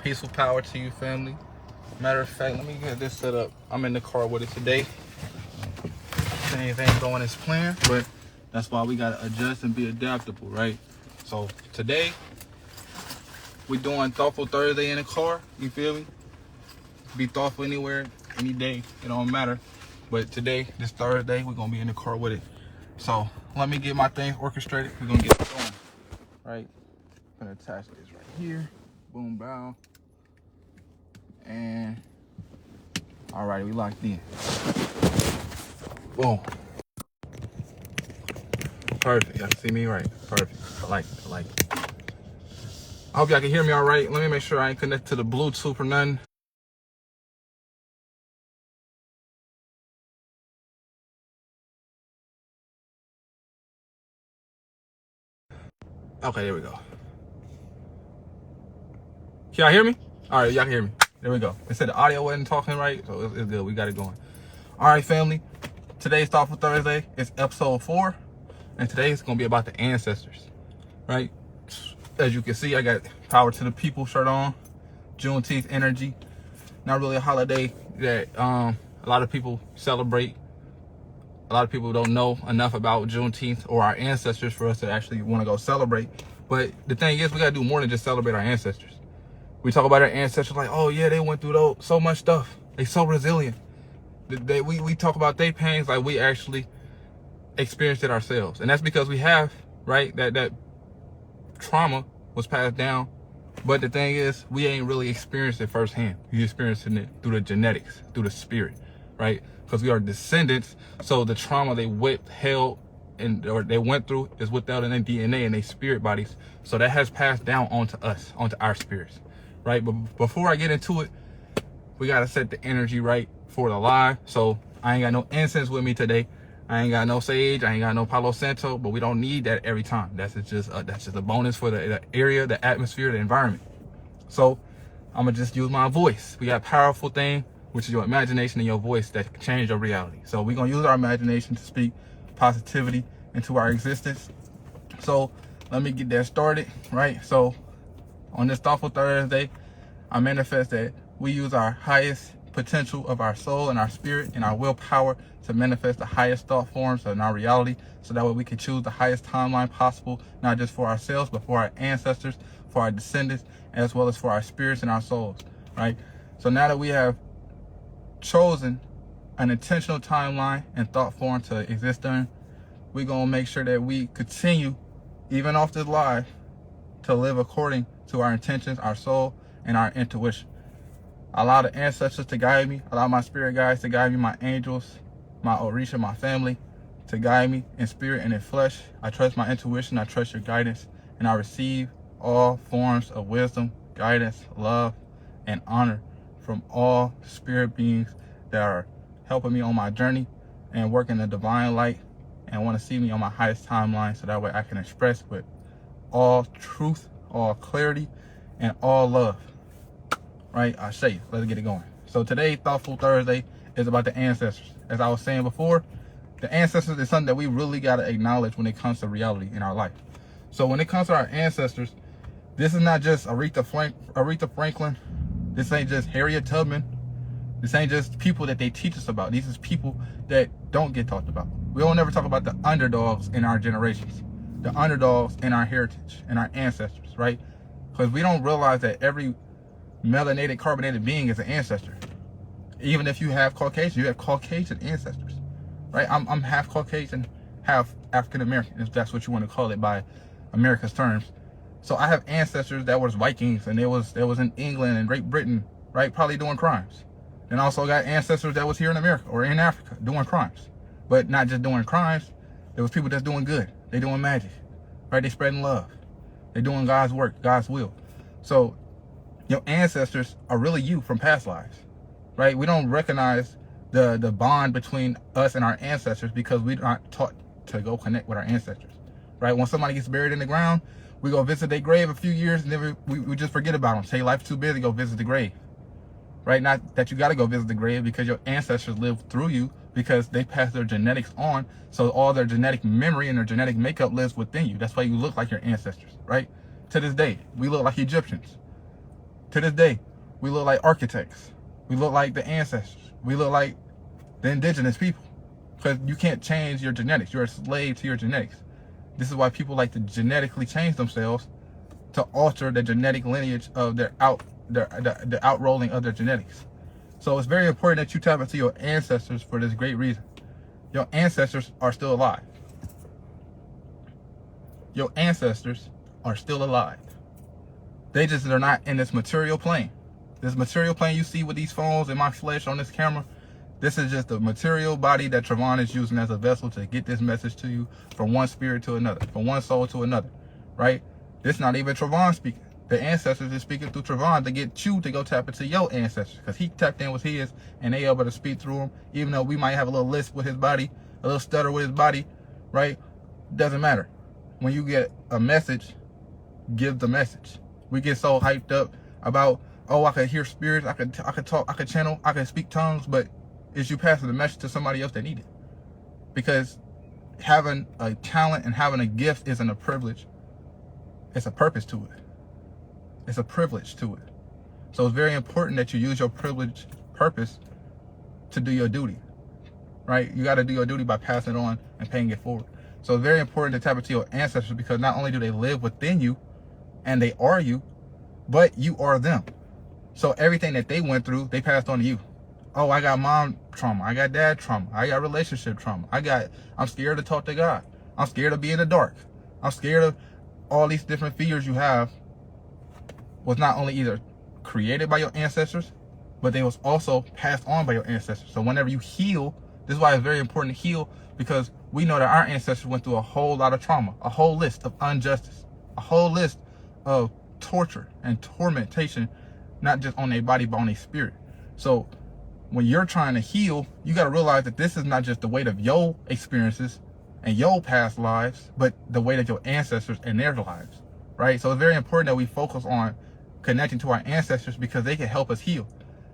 Peaceful power to you, family. Matter of fact, let me get this set up. I'm in the car with it today. Things ain't going as planned, but that's why we gotta adjust and be adaptable, right? So today, we doing Thoughtful Thursday in the car. You feel me? Be thoughtful anywhere, any day. It don't matter. But today, this Thursday, we're gonna be in the car with it. So let me get my things orchestrated. We're gonna get it going, right? I'm gonna attach this right here. Boom, bow. And all right, we locked in. Boom. Perfect. Y'all see me right? Perfect. I like it. I hope y'all can hear me all right. Let me make sure I ain't connected to the Bluetooth or nothing. Okay, there we go. Can y'all hear me? All right, y'all can hear me. There we go. They said the audio wasn't talking right, so it's good. We got it going. All right, family. Today's Thoughtful Thursday. It's episode 4, and today it's gonna be about the ancestors, right? As you can see, I got Power to the People shirt on. Juneteenth energy. Not really a holiday that a lot of people celebrate. A lot of people don't know enough about Juneteenth or our ancestors for us to actually want to go celebrate. But the thing is, we gotta do more than just celebrate our ancestors. We talk about our ancestors like, oh yeah, they went through so much stuff. They so resilient. We talk about their pains like we actually experienced it ourselves. And that's because we have, right, that trauma was passed down. But the thing is, we ain't really experienced it firsthand. We experiencing it through the genetics, through the spirit, right? Because we are descendants. So the trauma they withheld or they went through is withheld in their DNA and their spirit bodies. So that has passed down onto us, onto our spirits, right? But before I get into it, we got to set the energy right for the live. So I ain't got no incense with me today. I ain't got no sage. I ain't got no Palo Santo, but we don't need that every time. That's just a bonus for the area, the atmosphere, the environment. So I'm gonna just use my voice. We got a powerful thing, which is your imagination and your voice that can change your reality. So we're gonna use our imagination to speak positivity into our existence. So let me get that started, right? So on this Thoughtful Thursday, I manifest that we use our highest potential of our soul and our spirit and our willpower to manifest the highest thought forms in our reality, so that way we can choose the highest timeline possible, not just for ourselves, but for our ancestors, for our descendants, as well as for our spirits and our souls, right? So now that we have chosen an intentional timeline and thought form to exist in, we're going to make sure that we continue, even off this live, to live according to our intentions, our soul, and our intuition. I allow the ancestors to guide me. I allow my spirit guides to guide me, my angels, my Orisha, my family, to guide me in spirit and in flesh. I trust my intuition. I trust your guidance. And I receive all forms of wisdom, guidance, love, and honor from all spirit beings that are helping me on my journey and work in the divine light and want to see me on my highest timeline, so that way I can express with all truth, all clarity, and all love. Right? I say, let's get it going. So today, Thoughtful Thursday is about the ancestors. As I was saying before, the ancestors is something that we really got to acknowledge when it comes to reality in our life. So when it comes to our ancestors, this is not just Aretha Franklin. This ain't just Harriet Tubman. This ain't just people that they teach us about. These is people that don't get talked about. We don't ever talk about the underdogs in our generations, the underdogs in our heritage and our ancestors, right? Because we don't realize that every melanated, carbonated being is an ancestor. Even if you have Caucasian, you have Caucasian ancestors, right? I'm half Caucasian, half African American, if that's what you want to call it by America's terms. So I have ancestors that was Vikings, and they was in England and Great Britain, right? Probably doing crimes. And also got ancestors that was here in America or in Africa doing crimes, but not just doing crimes. There was people that's doing good. They doing magic, right? They spreading love. They doing God's work, God's will. So your ancestors are really you from past lives, right? We don't recognize the bond between us and our ancestors because we're not taught to go connect with our ancestors, right? When somebody gets buried in the ground, we go visit their grave a few years and then we just forget about them. Say life's too busy, go visit the grave, right? Not that you got to go visit the grave because your ancestors lived through you, because they passed their genetics on. So all their genetic memory and their genetic makeup lives within you. That's why you look like your ancestors, right? To this day, we look like Egyptians. To this day, we look like architects. We look like the ancestors. We look like the indigenous people. Because you can't change your genetics. You're a slave to your genetics. This is why people like to genetically change themselves to alter the genetic lineage of the outrolling of their genetics. So it's very important that you tap into your ancestors for this great reason. Your ancestors are still alive. Your ancestors are still alive. They're not in this material plane. This material plane you see with these phones and my flesh on this camera, this is just the material body that Trevon is using as a vessel to get this message to you from one spirit to another, from one soul to another, right? This is not even Trevon speaking. The ancestors is speaking through Trevon to get you to go tap into your ancestors, because he tapped in with his and they able to speak through him, even though we might have a little lisp with his body, a little stutter with his body, right? Doesn't matter. When you get a message, give the message. We get so hyped up about, oh, I could hear spirits, I could talk, I could channel, I could speak tongues, but is you passing the message to somebody else that need it? Because having a talent and having a gift isn't a privilege. It's a purpose to it. It's a privilege to it. So it's very important that you use your purpose to do your duty, right? You got to do your duty by passing it on and paying it forward. So it's very important to tap into your ancestors, because not only do they live within you and they are you, but you are them. So everything that they went through, they passed on to you. Oh, I got mom trauma. I got dad trauma. I got relationship trauma. I'm scared to talk to God. I'm scared to be in the dark. I'm scared of all these different fears you have. Was not only either created by your ancestors, but they was also passed on by your ancestors. So whenever you heal, this is why it's very important to heal, because we know that our ancestors went through a whole lot of trauma, a whole list of injustice, a whole list of torture and tormentation, not just on their body, but on their spirit. So when you're trying to heal, you got to realize that this is not just the weight of your experiences and your past lives, but the weight of your ancestors and their lives, right? So it's very important that we focus on connecting to our ancestors, because they can help us heal.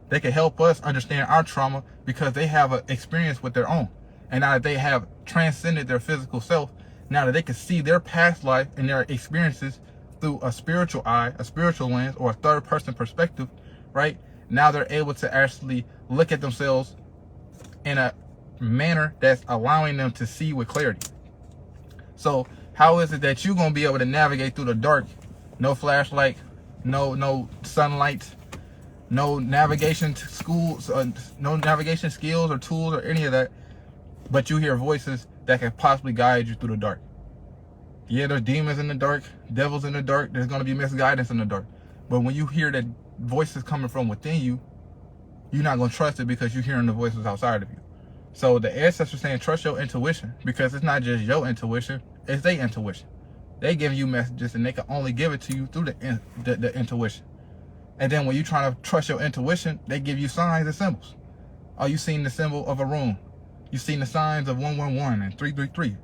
They can help us understand our trauma, because they have an experience with their own. And now that they have transcended their physical self, now that they can see their past life and their experiences through a spiritual eye, a spiritual lens, or a third person perspective, right? Now they're able to actually look at themselves in a manner that's allowing them to see with clarity. So how is it that you're going to be able to navigate through the dark? No flashlight, no sunlight, no navigation schools, no navigation skills or tools or any of that, but you hear voices that can possibly guide you through the dark. Yeah, there's demons in the dark, devils in the dark, there's going to be misguidance in the dark. But when you hear that voices coming from within you, you're not going to trust it, because you're hearing the voices outside of you. So the ancestors saying trust your intuition, because it's not just your intuition, it's their intuition. They give you messages, and they can only give it to you through the intuition. And then when you're trying to trust your intuition, they give you signs and symbols. Oh, you seen the symbol of a room. You've seen the signs of 111 and 333.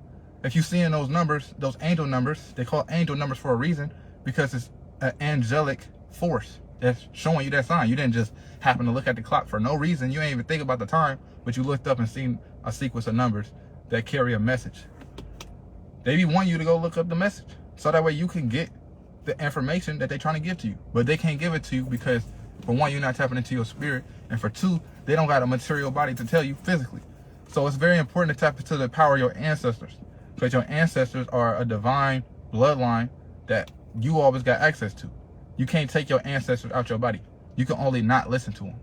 If you're seeing those numbers, those angel numbers, they call angel numbers for a reason, because it's an angelic force that's showing you that sign. You didn't just happen to look at the clock for no reason. You ain't even think about the time, but you looked up and seen a sequence of numbers that carry a message. They want you to go look up the message, so that way you can get the information that they're trying to give to you. But they can't give it to you because, for one, you're not tapping into your spirit, and for two, they don't got a material body to tell you physically. So it's very important to tap into the power of your ancestors, because your ancestors are a divine bloodline that you always got access to. You can't take your ancestors out your body. You can only not listen to them,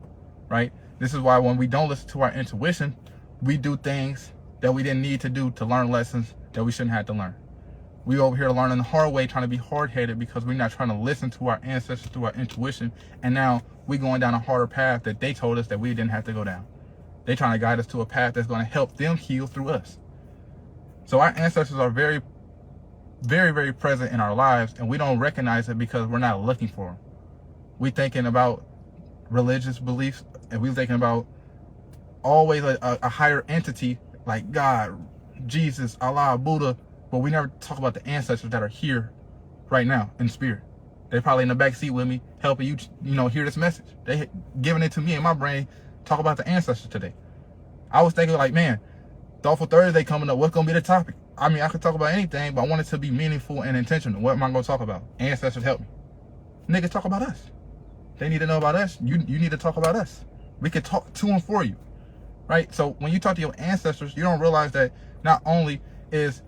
right? This is why when we don't listen to our intuition, we do things that we didn't need to do to learn lessons that we shouldn't have to learn. We over here learning the hard way, trying to be hard-headed, because we're not trying to listen to our ancestors through our intuition. And now we're going down a harder path that they told us that we didn't have to go down. They're trying to guide us to a path that's going to help them heal through us. So our ancestors are very, very, very present in our lives, and we don't recognize it because we're not looking for them. We're thinking about religious beliefs, and we're thinking about always a higher entity like God, Jesus, Allah, Buddha, but we never talk about the ancestors that are here right now in spirit. They're probably in the back seat with me, helping you, hear this message. They giving it to me in my brain. Talk about the ancestors today. I was thinking like, man, Thoughtful Thursday coming up. What's gonna be the topic? I mean, I could talk about anything, but I want it to be meaningful and intentional. What am I gonna talk about? Ancestors help me. Niggas, talk about us. They need to know about us. You need to talk about us. We can talk to and for you, right? So when you talk to your ancestors, you don't realize that not only is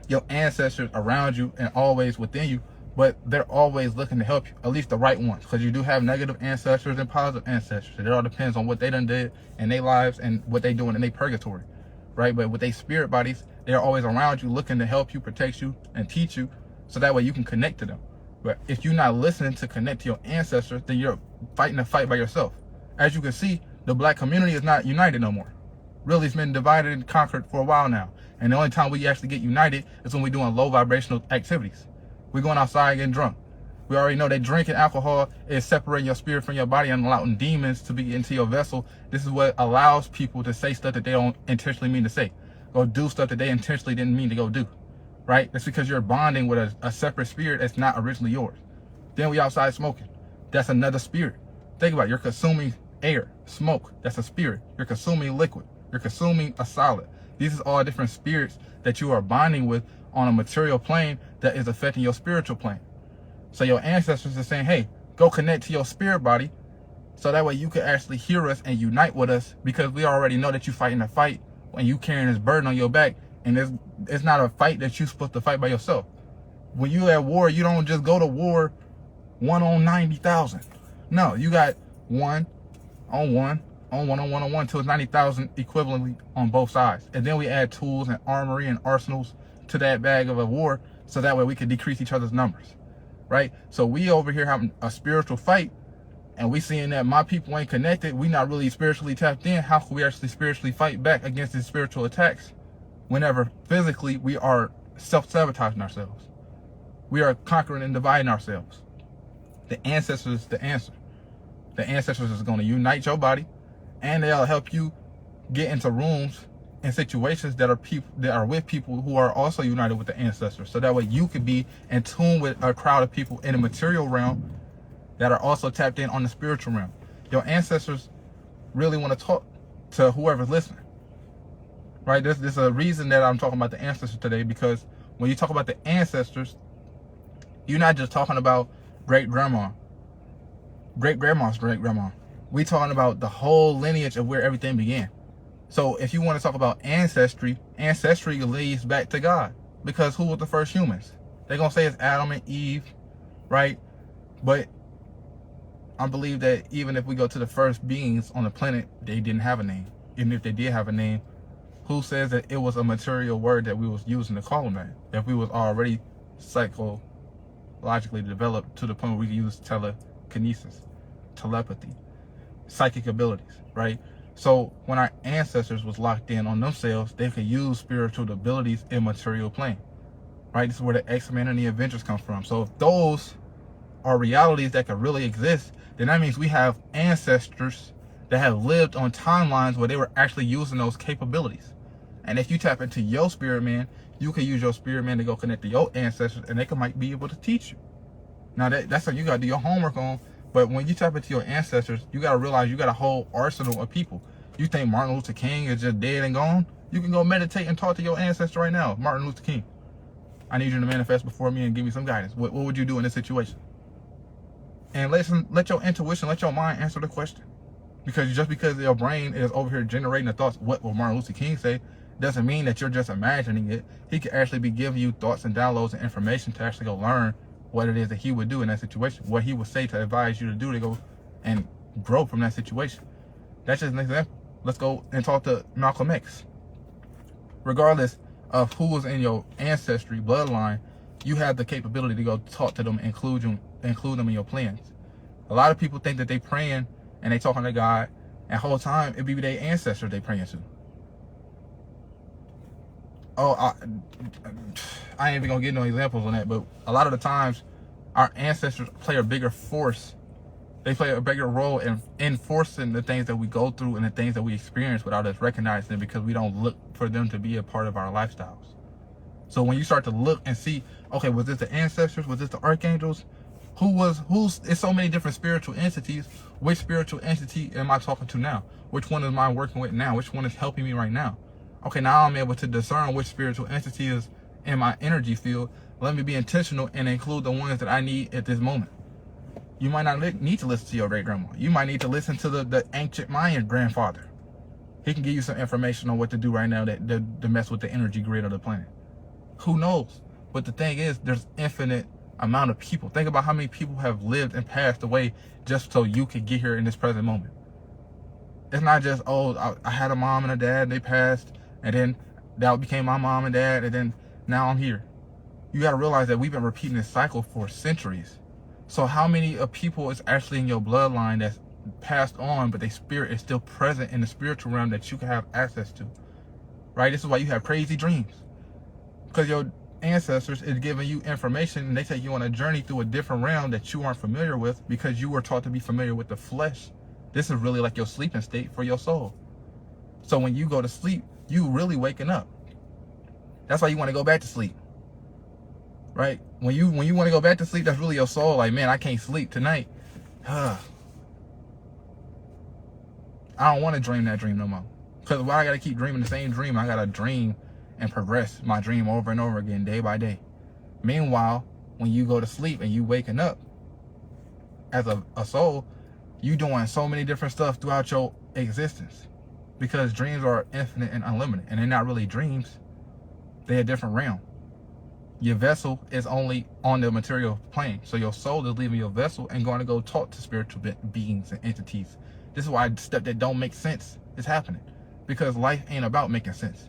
your ancestors around you and always within you, but they're always looking to help you, at least the right ones, because you do have negative ancestors and positive ancestors. It all depends on what they done did in their lives and what they doing in their purgatory, right? But with their spirit bodies, they're always around you, looking to help you, protect you, and teach you, so that way you can connect to them. But if you're not listening to connect to your ancestors, then you're fighting a fight by yourself. As you can see, the black community is not united no more. Really, it's been divided and conquered for a while now. And the only time we actually get united is when we're doing low vibrational activities. We're going outside getting drunk. We already know that drinking alcohol is separating your spirit from your body and allowing demons to be into your vessel. This is what allows people to say stuff that they don't intentionally mean to say. Go do stuff that they intentionally didn't mean to go do. Right? That's because you're bonding with a separate spirit that's not originally yours. Then we outside smoking. That's another spirit. Think about it. You're consuming air, smoke. That's a spirit. You're consuming liquid. You're consuming a solid. These are all different spirits that you are bonding with on a material plane that is affecting your spiritual plane. So your ancestors are saying, hey, go connect to your spirit body so that way you can actually hear us and unite with us, because we already know that you're fighting a fight when you carrying this burden on your back, and it's not a fight that you're supposed to fight by yourself. When you at war, you don't just go to war 1 on 90,000. No, you got 1 on 1 on 1 on 1 on 1 till it's 90,000 equivalently on both sides. And then we add tools and armory and arsenals to that bag of a war, so that way we can decrease each other's numbers, right? So we over here having a spiritual fight, and we seeing that my people ain't connected. We not really spiritually tapped in. How can we actually spiritually fight back against these spiritual attacks whenever physically we are self-sabotaging ourselves? We are conquering and dividing ourselves. The ancestors is the answer. The ancestors is going to unite your body, and they'll help you get into rooms and situations that are with people who are also united with the ancestors, so that way you could be in tune with a crowd of people in the material realm that are also tapped in on the spiritual realm. Your ancestors really want to talk to whoever's listening, right? There's a reason that I'm talking about the ancestors today, because when you talk about the ancestors, you're not just talking about great-grandma, great-grandma's great-grandma. We talking about the whole lineage of where everything began. So if you want to talk about ancestry leads back to God, because who was the first humans? They're going to say it's Adam and Eve, right? But I believe that even if we go to the first beings on the planet, they didn't have a name. Even if they did have a name, who says that it was a material word that we was using to call them that? If we was already psychologically developed to the point where we could use telekinesis, telepathy, psychic abilities, right? So when our ancestors was locked in on themselves, they could use spiritual abilities in material plane, right? This is where the X-Men and the Avengers come from. So if those are realities that could really exist, then that means we have ancestors that have lived on timelines where they were actually using those capabilities. And if you tap into your spirit man, you can use your spirit man to go connect to your ancestors, and they might be able to teach you. Now that's what you got to do your homework on. But when you tap into your ancestors, you got to realize you got a whole arsenal of people. You think Martin Luther King is just dead and gone? You can go meditate and talk to your ancestor right now. Martin Luther King, I need you to manifest before me and give me some guidance. What would you do in this situation? And let your intuition, let your mind answer the question. Because just because your brain is over here generating the thoughts, what will Martin Luther King say, doesn't mean that you're just imagining it. He could actually be giving you thoughts and downloads and information to actually go learn what it is that he would do in that situation, what he would say to advise you to do to go and grow from that situation. That's just an example. Let's go and talk to Malcolm X. Regardless of who was in your ancestry bloodline, you have the capability to go talk to them, include them in your plans. A lot of people think that they praying and they talking to God, and the whole time it be their ancestors they praying to. Oh, I ain't even gonna get no examples on that, but a lot of the times our ancestors play a bigger force. They play a bigger role in enforcing the things that we go through and the things that we experience without us recognizing it, because we don't look for them to be a part of our lifestyles. So when you start to look and see, okay, was this the ancestors? Was this the archangels? It's so many different spiritual entities. Which spiritual entity am I talking to now? Which one am I working with now? Which one is helping me right now? Okay, now I'm able to discern which spiritual entity is in my energy field. Let me be intentional and include the ones that I need at this moment. You might not need to listen to your great grandma. You might need to listen to the ancient Mayan grandfather. He can give you some information on what to do right now to mess with the energy grid of the planet. Who knows? But the thing is, there's infinite amount of people. Think about how many people have lived and passed away just so you could get here in this present moment. It's not just, oh, I had a mom and a dad, they passed, and then that became my mom and dad, and then now I'm here. You got to realize that we've been repeating this cycle for centuries. So how many of people is actually in your bloodline that's passed on, but their spirit is still present in the spiritual realm that you can have access to, right? This is why you have crazy dreams, because your ancestors is giving you information, and they take you on a journey through a different realm that you aren't familiar with because you were taught to be familiar with the flesh. This is really like your sleeping state for your soul. So when you go to sleep, you really waking up. That's why you want to go back to sleep, right? When you want to go back to sleep, that's really your soul. Like, man, I can't sleep tonight. I don't want to dream that dream no more. Because why I got to keep dreaming the same dream? I got to dream and progress my dream over and over again, day by day. Meanwhile, when you go to sleep and you waking up as a soul, you doing so many different stuff throughout your existence, because dreams are infinite and unlimited, and they're not really dreams. They're a different realm. Your vessel is only on the material plane. So your soul is leaving your vessel and going to go talk to spiritual beings and entities. This is why stuff that don't make sense is happening, because life ain't about making sense.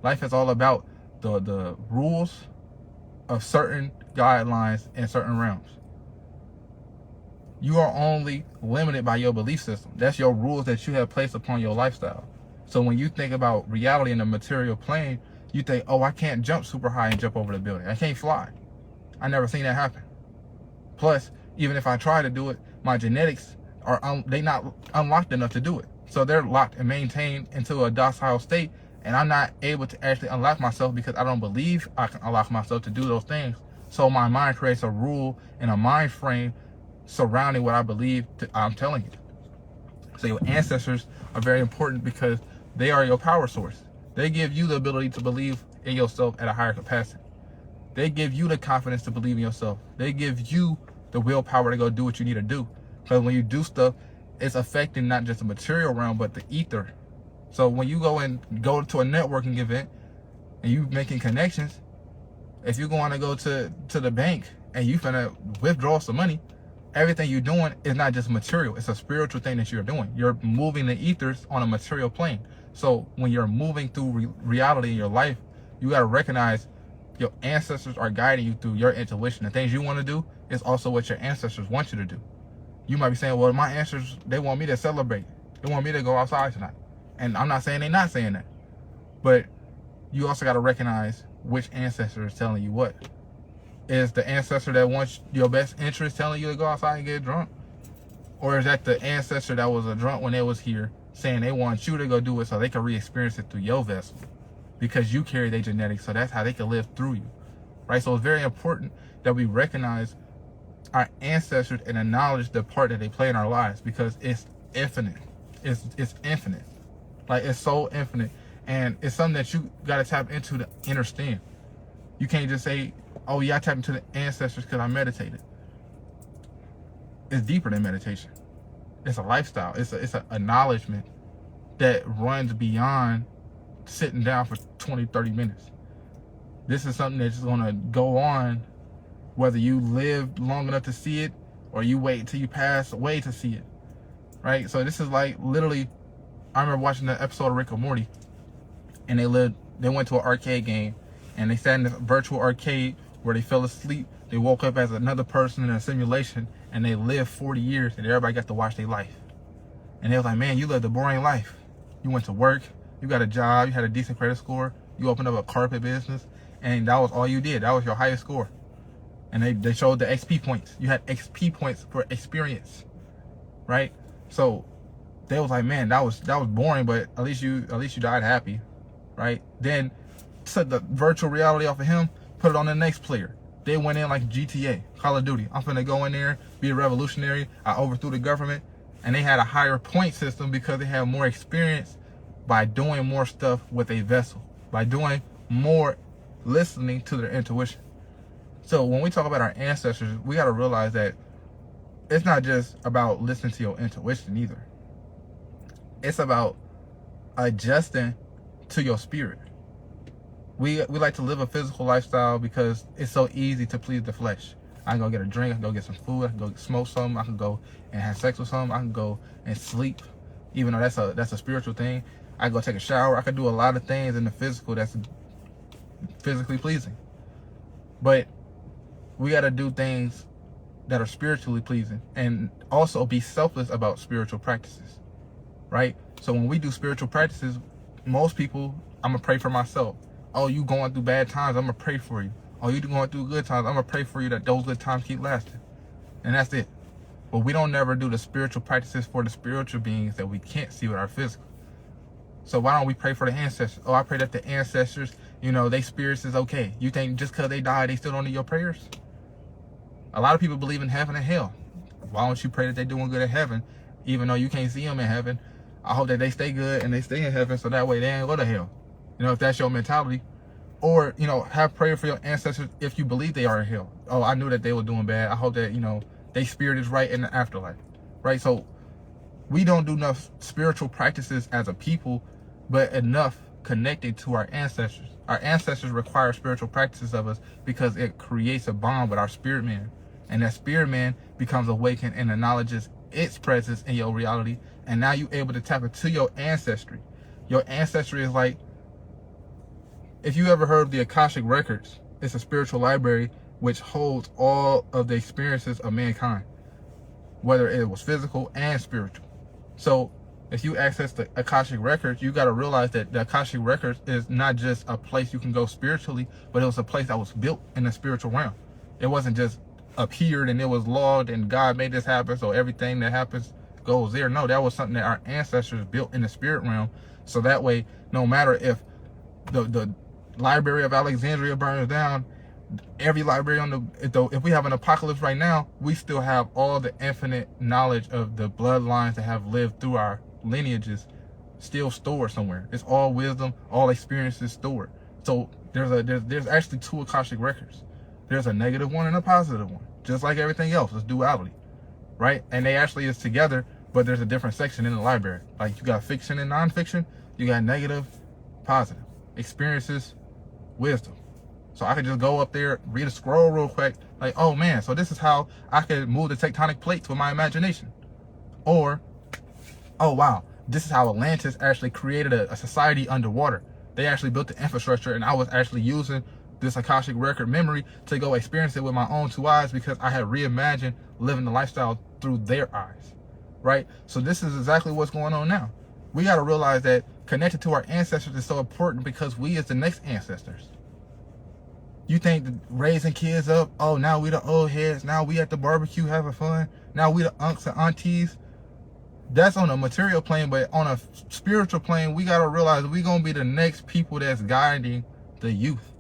Life is all about the rules of certain guidelines in certain realms. You are only limited by your belief system. That's your rules that you have placed upon your lifestyle. So when you think about reality in the material plane, you think, oh, I can't jump super high and jump over the building. I can't fly. I never seen that happen. Plus, even if I try to do it, my genetics are they not unlocked enough to do it. So they're locked and maintained into a docile state, and I'm not able to actually unlock myself because I don't believe I can unlock myself to do those things. So my mind creates a rule and a mind frame surrounding what I believe I'm telling you. So your ancestors are very important because they are your power source. They give you the ability to believe in yourself at a higher capacity. They give you the confidence to believe in yourself. They give you the willpower to go do what you need to do. Because when you do stuff, it's affecting not just the material realm, but the ether. So when you go to a networking event and you making connections, if you're going to go to the bank and you finna withdraw some money, everything you're doing is not just material. It's a spiritual thing that you're doing. You're moving the ethers on a material plane. So when you're moving through reality in your life, you got to recognize your ancestors are guiding you through your intuition. The things you want to do is also what your ancestors want you to do. You might be saying, well, my ancestors, they want me to celebrate. They want me to go outside tonight. And I'm not saying they're not saying that. But you also got to recognize which ancestor is telling you what. Is the ancestor that wants your best interest telling you to go outside and get drunk? Or is that the ancestor that was a drunk when they was here saying they want you to go do it so they can re-experience it through your vessel? Because you carry their genetics, so that's how they can live through you. Right? So it's very important that we recognize our ancestors and acknowledge the part that they play in our lives, because it's infinite. It's infinite. Like, it's so infinite. And it's something that you got to tap into to understand. You can't just say, oh yeah, I tapped into the ancestors because I meditated. It's deeper than meditation. It's a lifestyle. It's an acknowledgement that runs beyond sitting down for 20, 30 minutes. This is something that's going to go on whether you live long enough to see it or you wait until you pass away to see it. Right? So this is like literally, I remember watching the episode of Rick and Morty, and they went to an arcade game, and they sat in this virtual arcade where they fell asleep. They woke up as another person in a simulation, and they lived 40 years, and everybody got to watch their life. And they was like, man, you lived a boring life. You went to work, you got a job, you had a decent credit score, you opened up a carpet business, and that was all you did. That was your highest score. And they showed the XP points. You had XP points for experience, right? So they was like, man, that was boring, but at least you died happy, right? Then set the virtual reality off of him, put it on the next player. They went in like GTA, Call of Duty. I'm finna go in there, be a revolutionary. I overthrew the government. And they had a higher point system because they had more experience by doing more stuff with a vessel, by doing more listening to their intuition. So when we talk about our ancestors, we got to realize that it's not just about listening to your intuition either. It's about adjusting to your spirit. We like to live a physical lifestyle because it's so easy to please the flesh. I can go get a drink, I can go get some food, I can go smoke something, I can go and have sex with something, I can go and sleep, even though that's a spiritual thing. I can go take a shower, I can do a lot of things in the physical that's physically pleasing. But we got to do things that are spiritually pleasing and also be selfless about spiritual practices, right? So when we do spiritual practices, most people, I'm going to pray for myself. Oh, you going through bad times, I'm going to pray for you. Oh, you going through good times, I'm going to pray for you that those good times keep lasting. And that's it. But we don't never do the spiritual practices for the spiritual beings that we can't see with our physical. So why don't we pray for the ancestors? Oh, I pray that the ancestors, they spirits is okay. You think just because they died, they still don't need your prayers? A lot of people believe in heaven and hell. Why don't you pray that they're doing good in heaven, even though you can't see them in heaven? I hope that they stay good and they stay in heaven so that way they ain't go to hell. If that's your mentality. Or, have prayer for your ancestors if you believe they are in hell. Oh, I knew that they were doing bad. I hope that, their spirit is right in the afterlife. Right? So we don't do enough spiritual practices as a people, but enough connected to our ancestors. Our ancestors require spiritual practices of us because it creates a bond with our spirit man. And that spirit man becomes awakened and acknowledges its presence in your reality. And now you're able to tap into your ancestry. Your ancestry is like, if you ever heard of the Akashic Records, it's a spiritual library which holds all of the experiences of mankind, whether it was physical and spiritual. So if you access the Akashic Records, you got to realize that the Akashic Records is not just a place you can go spiritually, but it was a place that was built in the spiritual realm. It wasn't just appeared and it was logged and God made this happen, so everything that happens goes there. No, that was something that our ancestors built in the spirit realm. So that way, no matter if the Library of Alexandria burns down, every library if we have an apocalypse right now, we still have all the infinite knowledge of the bloodlines that have lived through our lineages still stored somewhere. It's all wisdom, all experiences stored. So there's actually two Akashic Records. There's a negative one and a positive one, just like everything else. It's duality, right? And they actually is together, but there's a different section in the library. Like you got fiction and nonfiction, you got negative, positive experiences, wisdom. So I could just go up there, read a scroll real quick, like, oh man, so this is how I could move the tectonic plates with my imagination. Or, oh wow, this is how Atlantis actually created a society underwater. They actually built the infrastructure, and I was actually using this Akashic Record memory to go experience it with my own two eyes because I had reimagined living the lifestyle through their eyes, right? So this is exactly what's going on now. We got to realize that connected to our ancestors is so important because we is the next ancestors. You think that raising kids up, oh, now we the old heads, now we at the barbecue having fun, now we the unks and aunties. That's on a material plane, but on a spiritual plane, we got to realize we going to be the next people that's guiding the youth.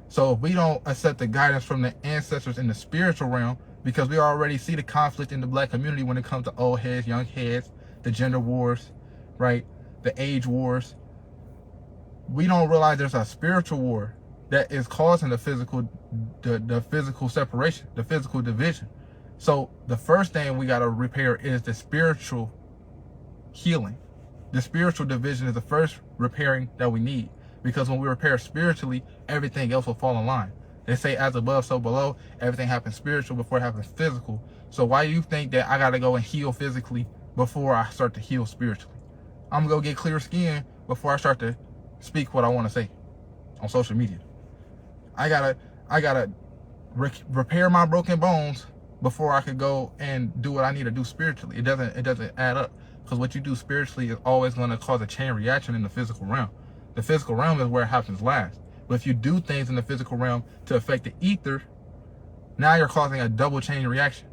So if we don't accept the guidance from the ancestors in the spiritual realm, because we already see the conflict in the black community when it comes to old heads, young heads, the gender wars, right? The age wars. We don't realize there's a spiritual war that is causing the physical separation, the physical division. So the first thing we got to repair is the spiritual healing. The spiritual division is the first repairing that we need, because when we repair spiritually, everything else will fall in line. They say as above, so below. Everything happens spiritual before it happens physical. So why do you think that I got to go and heal physically before I start to heal spiritually? I'm going to go get clear skin before I start to speak what I want to say on social media. I gotta repair my broken bones before I could go and do what I need to do spiritually. It doesn't add up, because what you do spiritually is always going to cause a chain reaction in the physical realm. The physical realm is where it happens last. But if you do things in the physical realm to affect the ether, now you're causing a double chain reaction,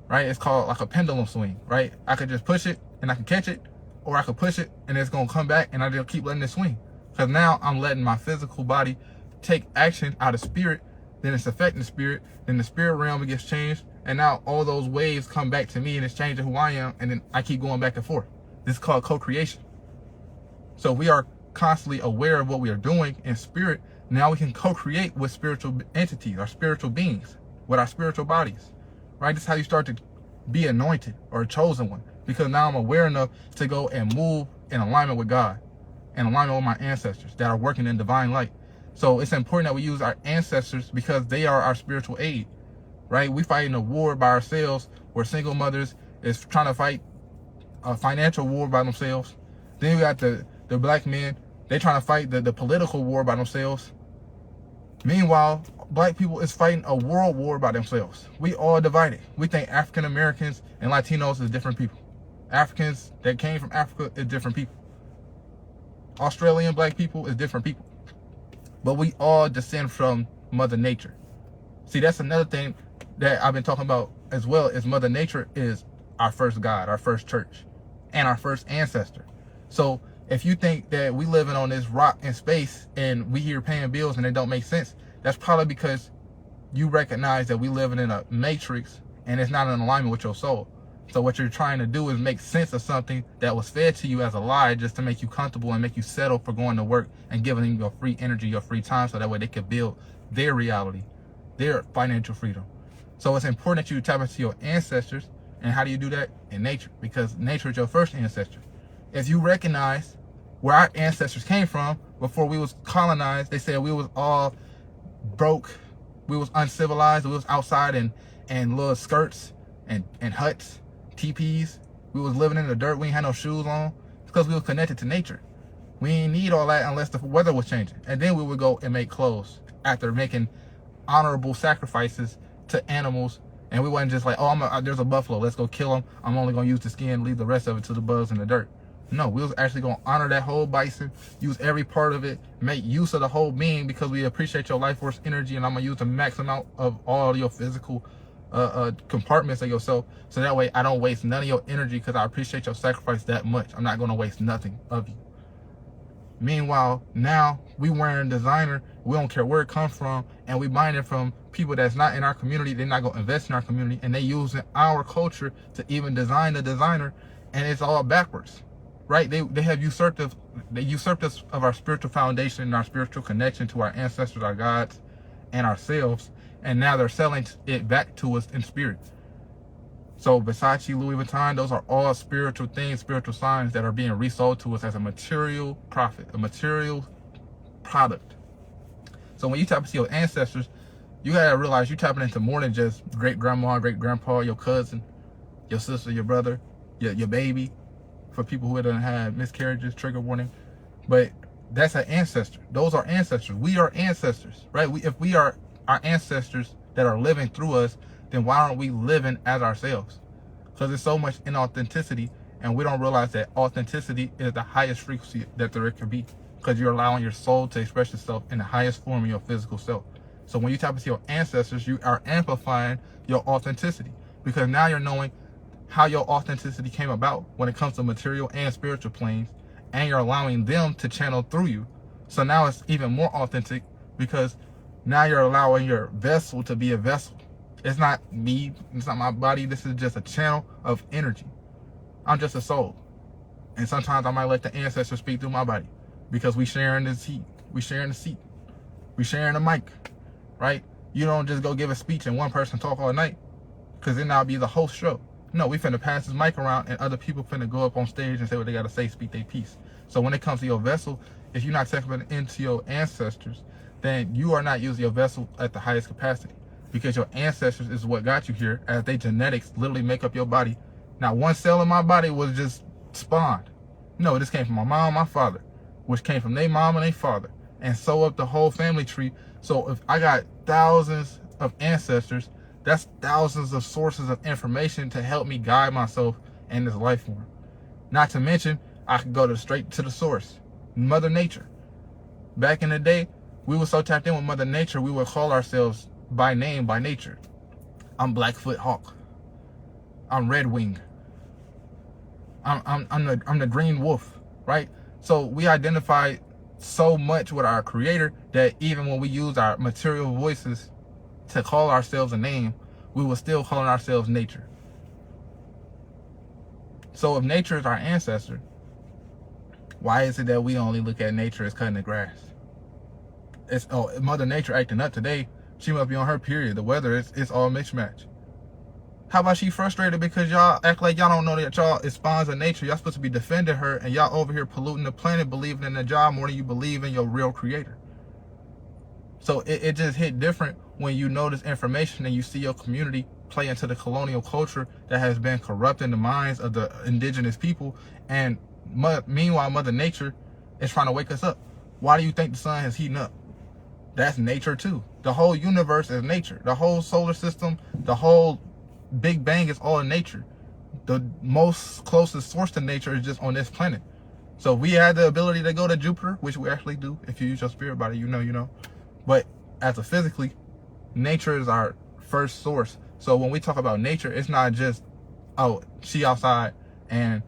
right? It's called like a pendulum swing, right? I could just push it and I can catch it, or I could push it and it's going to come back and I just keep letting it swing. Because now I'm letting my physical body take action out of spirit, then it's affecting the spirit, then the spirit realm gets changed, and now all those waves come back to me and it's changing who I am, and then I keep going back and forth. This is called co-creation. So we are constantly aware of what we are doing in spirit. Now we can co-create with spiritual entities, our spiritual beings, with our spiritual bodies, right? This is how you start to be anointed or a chosen one, because now I'm aware enough to go and move in alignment with God, in alignment with my ancestors that are working in divine light. So it's important that we use our ancestors because they are our spiritual aid, right? We fighting a war by ourselves where single mothers is trying to fight a financial war by themselves. Then we got the black men, they trying to fight the political war by themselves. Meanwhile, black people is fighting a world war by themselves. We all divided. We think African Americans and Latinos is different people. Africans that came from Africa is different people. Australian black people is different people. But we all descend from Mother Nature. See, that's another thing that I've been talking about as well, is Mother Nature is our first God, our first church, and our first ancestor. So if you think that we living on this rock in space and we here paying bills and it don't make sense, that's probably because you recognize that we living in a matrix and it's not in alignment with your soul. So what you're trying to do is make sense of something that was fed to you as a lie just to make you comfortable and make you settle for going to work and giving them your free energy, your free time, so that way they can build their reality, their financial freedom. So it's important that you tap into your ancestors. And how do you do that? In nature, because nature is your first ancestor. If you recognize where our ancestors came from before we was colonized, they said we was all broke, we was uncivilized, we was outside in little skirts and huts, teepees. We was living in the dirt, we ain't had no shoes on. It's because we was connected to nature. We ain't need all that unless the weather was changing. And then we would go and make clothes after making honorable sacrifices to animals. And we wasn't just like, oh, there's a buffalo, let's go kill him. I'm only going to use the skin, leave the rest of it to the bugs in the dirt. No, we was actually going to honor that whole bison, use every part of it, make use of the whole being, because we appreciate your life force energy, and I'm going to use the max amount of all your physical compartments of yourself. So that way I don't waste none of your energy, because I appreciate your sacrifice that much. I'm not going to waste nothing of you. Meanwhile, now we wearing designer, we don't care where it comes from, and we buying it from people that's not in our community. They're not going to invest in our community, and they using our culture to even design the designer, and it's all backwards, right? They have usurped us of our spiritual foundation and our spiritual connection to our ancestors, our gods, and ourselves, and now they're selling it back to us in spirit. So Versace, Louis Vuitton, those are all spiritual things, spiritual signs that are being resold to us as a material profit, a material product. So when you tap into your ancestors, you gotta realize you're tapping into more than just great grandma, great grandpa, your cousin, your sister, your brother, your baby. For people who haven't had miscarriages, trigger warning. But that's an ancestor. Those are ancestors. We are ancestors, right? If we are our ancestors that are living through us, then why aren't we living as ourselves? Because there's so much inauthenticity, and we don't realize that authenticity is the highest frequency that there can be, because you're allowing your soul to express itself in the highest form of your physical self. So when you tap into your ancestors, you are amplifying your authenticity, because now you're knowing how your authenticity came about when it comes to material and spiritual planes, and you're allowing them to channel through you. So now it's even more authentic, because now you're allowing your vessel to be a vessel. It's not me, it's not my body, this is just a channel of energy. I'm just a soul. And sometimes I might let the ancestors speak through my body, because we sharing this heat, we sharing the seat, we sharing the mic, right? You don't just go give a speech and one person talk all night, because then I'll be the host show. No, we finna pass this mic around, and other people finna go up on stage and say what they gotta say, speak their piece. So when it comes to your vessel, if you're not tapping into your ancestors, then you are not using your vessel at the highest capacity, because your ancestors is what got you here, as they genetics literally make up your body. Now, one cell in my body was just spawned. No, this came from my mom, my father, which came from their mom and their father, and so up the whole family tree. So if I got thousands of ancestors, that's thousands of sources of information to help me guide myself in this life form. Not to mention, I could go straight to the source, Mother Nature. Back in the day, we were so tapped in with Mother Nature, we would call ourselves by name, by nature. I'm Blackfoot Hawk. I'm Red Wing. I'm the Green Wolf, right? So we identify so much with our Creator that even when we use our material voices to call ourselves a name, we will still call ourselves nature. So if nature is our ancestor, why is it that we only look at nature as cutting the grass? It's Mother Nature acting up today. She must be on her period. The weather it's all mismatch. How about she frustrated because y'all act like y'all don't know that y'all is spawns of nature? Y'all supposed to be defending her, and y'all over here polluting the planet, believing in the job more than you believe in your real creator. So it just hit different when you know this information and you see your community play into the colonial culture that has been corrupting the minds of the indigenous people. And meanwhile, Mother Nature is trying to wake us up. Why do you think the sun is heating up? That's nature too. The whole universe is nature. The whole solar system, the whole Big Bang is all in nature. The most closest source to nature is just on this planet. So we had the ability to go to Jupiter, which we actually do. If you use your spirit body, you know. But as a physically, nature is our first source. So when we talk about nature, it's not just, oh, she outside and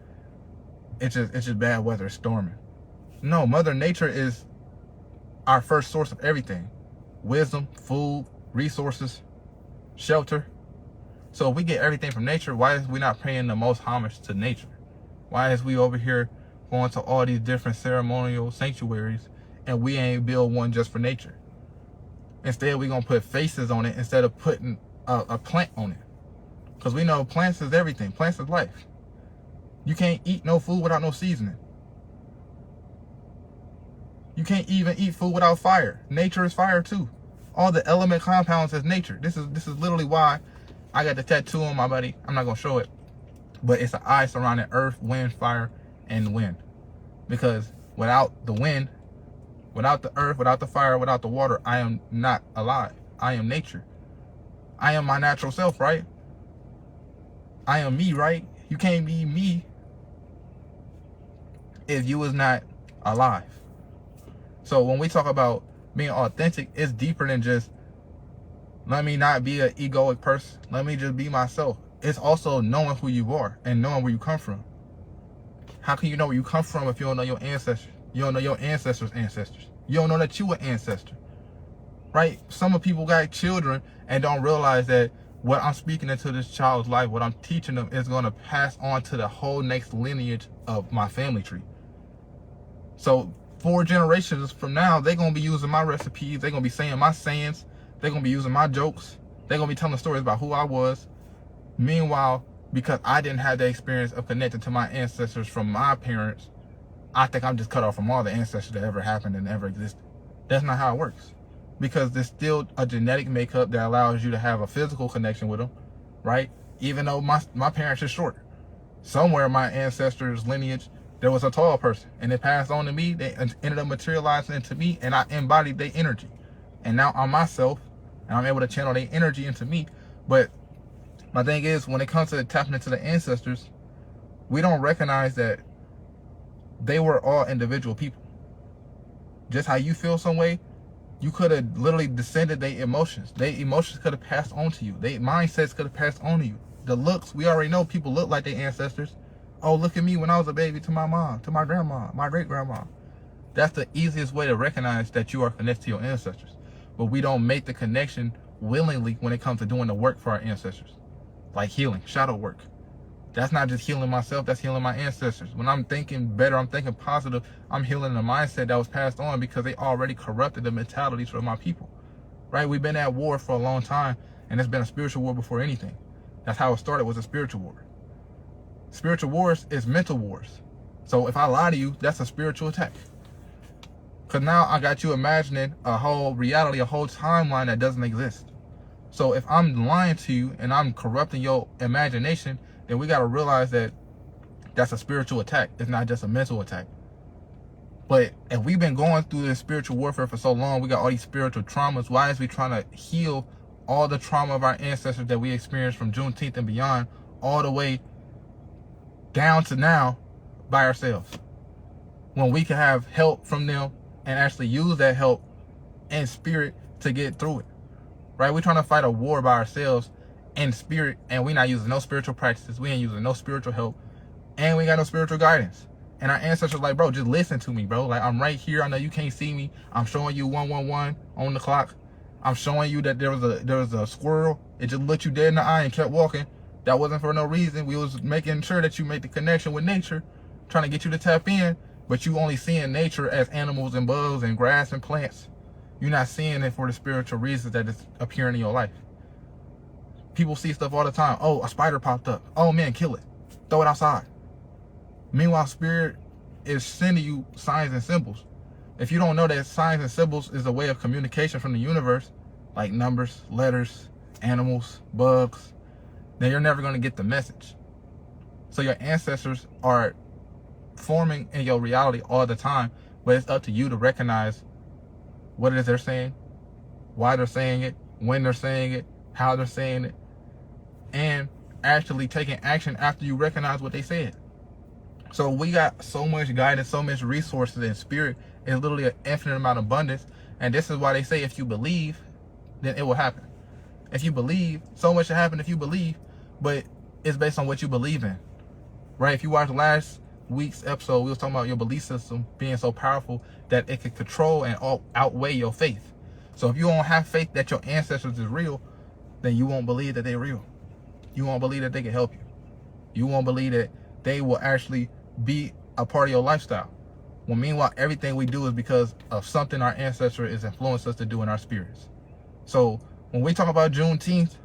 it's just bad weather, it's storming. No, Mother Nature is our first source of everything. Wisdom, food, resources, shelter. So if we get everything from nature, why is we not paying the most homage to nature? Why is we over here going to all these different ceremonial sanctuaries and we ain't build one just for nature? Instead, we're going to put faces on it instead of putting a plant on it. Because we know plants is everything. Plants is life. You can't eat no food without no seasoning. You can't even eat food without fire. Nature is fire too. All the element compounds is nature. This is literally why I got the tattoo on my body. I'm not going to show it. But it's an eye surrounding earth, wind, fire, and wind. Because without the wind, without the earth, without the fire, without the water, I am not alive. I am nature. I am my natural self, right? I am me, right? You can't be me if you was not alive. So when we talk about being authentic, it's deeper than just, let me not be an egoic person. Let me just be myself. It's also knowing who you are and knowing where you come from. How can you know where you come from if you don't know your ancestors? You don't know your ancestors' ancestors. You don't know that you an ancestor, right? Some of people got children and don't realize that what I'm speaking into this child's life, what I'm teaching them is going to pass on to the whole next lineage of my family tree. So 4 generations from now, they're going to be using my recipes. They're going to be saying my sayings. They're going to be using my jokes. They're going to be telling stories about who I was. Meanwhile, because I didn't have the experience of connecting to my ancestors from my parents, I think I'm just cut off from all the ancestors that ever happened and ever existed. That's not how it works. Because there's still a genetic makeup that allows you to have a physical connection with them, right? Even though my parents are short. Somewhere in my ancestors' lineage, there was a tall person. And it passed on to me. They ended up materializing into me. And I embodied their energy. And now I'm myself. And I'm able to channel their energy into me. But my thing is, when it comes to tapping into the ancestors, we don't recognize that they were all individual people. Just how you feel some way, you could have literally descended their emotions. Their emotions could have passed on to you. Their mindsets could have passed on to you. The looks, we already know people look like their ancestors. Oh, look at me when I was a baby, to my mom, to my grandma, my great-grandma. That's the easiest way to recognize that you are connected to your ancestors. But we don't make the connection willingly when it comes to doing the work for our ancestors. Like healing, shadow work. That's not just healing myself, that's healing my ancestors. When I'm thinking better, I'm thinking positive, I'm healing the mindset that was passed on because they already corrupted the mentalities of my people. Right? We've been at war for a long time, and it's been a spiritual war before anything. That's how it started, was a spiritual war. Spiritual wars is mental wars. So if I lie to you, that's a spiritual attack. Because now I got you imagining a whole reality, a whole timeline that doesn't exist. So if I'm lying to you and I'm corrupting your imagination, then we got to realize that that's a spiritual attack. It's not just a mental attack. But if we've been going through this spiritual warfare for so long, we got all these spiritual traumas. Why is we trying to heal all the trauma of our ancestors that we experienced from Juneteenth and beyond, all the way down to now by ourselves? When we can have help from them and actually use that help and spirit to get through it. Right? We're trying to fight a war by ourselves in spirit, and we're not using no spiritual practices. We ain't using no spiritual help, and we ain't got no spiritual guidance. And our ancestors like, bro, just listen to me, bro. Like, I'm right here. I know you can't see me. I'm showing you 111 on the clock. I'm showing you that there was a squirrel. It just looked you dead in the eye and kept walking. That wasn't for no reason. We was making sure that you make the connection with nature, trying to get you to tap in, but you only seeing nature as animals and bugs and grass and plants. You're not seeing it for the spiritual reasons that is appearing in your life. People see stuff all the time. Oh, a spider popped up. Oh man, kill it. Throw it outside. Meanwhile, spirit is sending you signs and symbols. If you don't know that signs and symbols is a way of communication from the universe, like numbers, letters, animals, bugs, then you're never going to get the message. So your ancestors are forming in your reality all the time, but it's up to you to recognize what it is they're saying, why they're saying it, when they're saying it, how they're saying it, and actually taking action after you recognize what they said. So we got so much guidance, so much resources, and spirit is literally an infinite amount of abundance. And this is why they say if you believe, then it will happen. If you believe, so much will happen if you believe, but it's based on what you believe in, right? If you watched last week's episode, we was talking about your belief system being so powerful that it could control and outweigh your faith. So if you don't have faith that your ancestors is real, then you won't believe that they're real. You won't believe that they can help you. You won't believe that they will actually be a part of your lifestyle. Well, meanwhile, everything we do is because of something our ancestor is influenced us to do in our spirits. So when we talk about Juneteenth,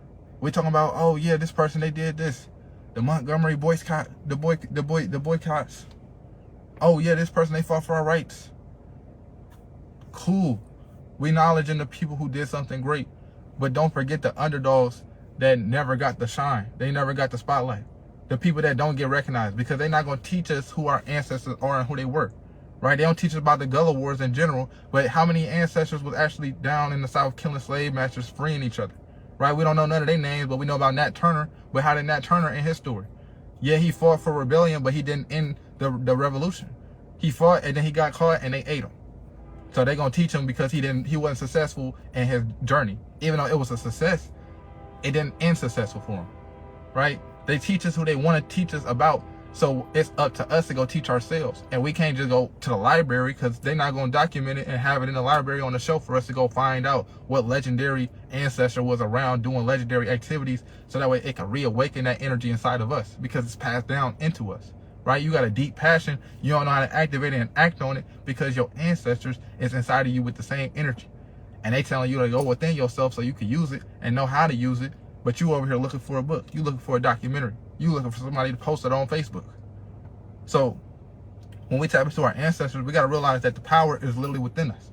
we talking about, oh yeah, this person, they did this. The Montgomery boycott, the boycotts. Oh yeah, this person, they fought for our rights. Cool. We acknowledging the people who did something great, but don't forget the underdogs that never got the shine. They never got the spotlight. The people that don't get recognized, because they're not going to teach us who our ancestors are and who they were, right? They don't teach us about the Gullah Wars in general, but how many ancestors was actually down in the South killing slave masters, freeing each other, right? We don't know none of their names, but we know about Nat Turner. But how did Nat Turner end his story? Yeah, he fought for rebellion, but he didn't end the revolution. He fought and then he got caught and they ate him. So they're going to teach him because he wasn't successful in his journey. Even though it was a success, it didn't end successful for him, right? They teach us who they want to teach us about. So it's up to us to go teach ourselves. And we can't just go to the library because they're not going to document it and have it in the library on the shelf for us to go find out what legendary ancestor was around doing legendary activities. So that way it can reawaken that energy inside of us because it's passed down into us, right? You got a deep passion. You don't know how to activate it and act on it because your ancestors is inside of you with the same energy. And they telling you to go within yourself so you can use it and know how to use it. But you over here looking for a book. You looking for a documentary. You looking for somebody to post it on Facebook. So when we tap into our ancestors, we got to realize that the power is literally within us.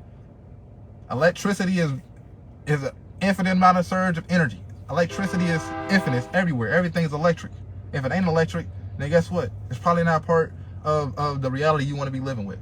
Electricity is an infinite amount of surge of energy. Electricity is infinite. It's everywhere. Everything is electric. If it ain't electric, then guess what? It's probably not part of the reality you want to be living with.